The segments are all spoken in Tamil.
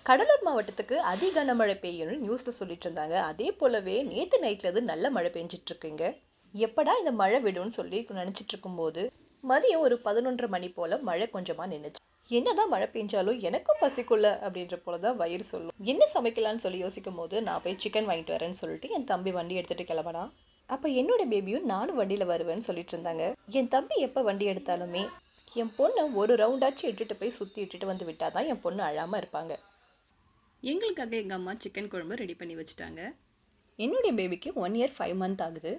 கடலூர் மாவட்டத்துக்கு அதி கனமழை பெய்யும்னு நியூஸ்ல சொல்லிட்டு இருந்தாங்க. அதே போலவே நேத்து நைட்ல இருந்து நல்ல மழை பெஞ்சிட்டு இருக்குங்க. எப்படா இந்த மழை விடும்னு சொல்லி நினைச்சிட்டு இருக்கும்போது மதியம் ஒரு 11:30 மணி போல மழை கொஞ்சமா நின்னுச்சு. என்னதான் மழை பெஞ்சாலும் எனக்கும் பசிக்குள்ள அப்படின்ற போலதான் வயிறு சொல்லும். என்ன சமைக்கலாம்னு சொல்லி யோசிக்கும் போது நான் போய் சிக்கன் வாங்கிட்டு வரேன்னு சொல்லிட்டு என் தம்பி வண்டி எடுத்துட்டு கிளம்பினா. அப்ப என்னோட பேபியும் நானும் வண்டியில வருவேன்னு சொல்லிட்டு இருந்தாங்க. என் தம்பி எப்ப வண்டி எடுத்தாலுமே என் பொண்ணை ஒரு ரவுண்டாச்சும் இட்டுட்டு போய் சுத்தி இட்டுட்டு வந்து விட்டாதான் என் பொண்ணு அழாம இருப்பாங்க. எங்களுக்காக எங்கள் அம்மா சிக்கன் குழம்பு ரெடி பண்ணி வச்சுட்டாங்க. என்னுடைய பேபிக்கு 1 இயர் 5 மந்த் ஆகுது.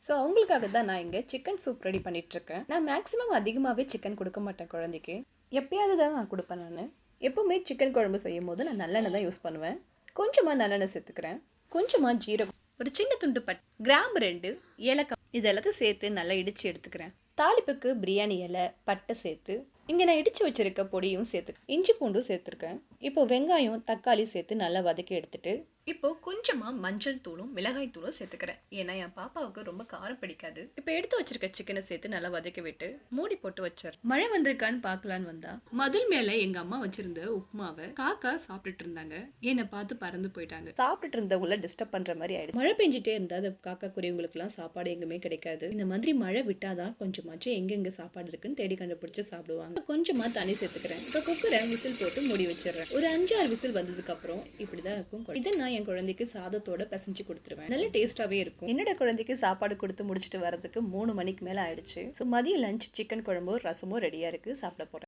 ஸோ அவங்களுக்காக தான் நான் இங்கே சிக்கன் சூப் ரெடி பண்ணிகிட்ருக்கேன். நான் மேக்ஸிமம் அதிகமாகவே சிக்கன் கொடுக்க மாட்டேன் குழந்தைக்கு. எப்பயாவது தான் நான் கொடுப்பேன். நான் எப்போவுமே சிக்கன் குழம்பு செய்யும் போது நான் நல்லெண்ணெய் தான் யூஸ் பண்ணுவேன். கொஞ்சமாக நல்லெண்ணெய் சேர்த்துக்கிறேன். கொஞ்சமாக ஜீரகம், ஒரு சின்ன துண்டு கிராம்பு 2, ஏலக்காய், இது எல்லாத்தையும் சேர்த்து நல்லா இடித்து எடுத்துக்கிறேன். தாளிப்புக்கு பிரியாணி இலை, பட்டை சேர்த்து இங்கே நான் இடித்து வச்சிருக்க பொடியும் சேர்த்து இஞ்சி பூண்டும் சேர்த்துருக்கேன். இப்போ வெங்காயம் தக்காளி சேர்த்து நல்லா வதக்கி எடுத்துட்டு இப்போ கொஞ்சமாக மஞ்சள் தூளும் மிளகாய் தூளும் சேர்த்துக்கிறேன். ஏன்னா என் பாப்பாவுக்கு ரொம்ப காரம் பிடிக்காது. இப்போ எடுத்து வச்சிருக்க சிக்கனை சேர்த்து நல்லா வதக்கி விட்டு மூடி போட்டு வச்சார். மழை வந்திருக்கான்னு பார்க்கலான்னு வந்தா மதில் மேலே எங்கள் அம்மா வச்சிருந்த உப்புமாவை காக்கா சாப்பிட்டுட்டு இருந்தாங்க. என்னை பார்த்து பறந்து போயிட்டாங்க. சாப்பிட்டுட்டு இருந்தவங்கள டிஸ்டர்ப் பண்ணுற மாதிரி ஆயிடுச்சு. மழை பெஞ்சிட்டே இருந்தால் அந்த காக்கா குருவிங்களுக்குலாம் சாப்பாடு எங்குமே கிடைக்காது. இந்த மாதிரி மழை விட்டாதான் கொஞ்சமாச்சும் எங்கெங்க சாப்பாடு இருக்குன்னு தேடி கண்டுபிடிச்சு சாப்பிடுவாங்க. கொஞ்சமா தண்ணி சேர்த்துக்கிறேன். இப்போ குக்கரை விசில் போட்டு மூடி வச்சிடறேன். ஒரு 5-6 விசில் வந்ததுக்கு அப்புறம் இப்படிதான் இருக்கும். இதை நான் என் குழந்தைக்கு சாதத்தோட பிசைஞ்சு கொடுத்துருவேன். நல்ல டேஸ்டாவே இருக்கும். என்னோட குழந்தைக்கு சாப்பாடு கொடுத்து முடிச்சுட்டு வரதுக்கு 3 மணிக்கு மேல ஆயிடுச்சு. ஸோ மதியம் லஞ்ச் சிக்கன் குழம்பும் ரசமும் ரெடியா இருக்கு. சாப்பிட போறேன்.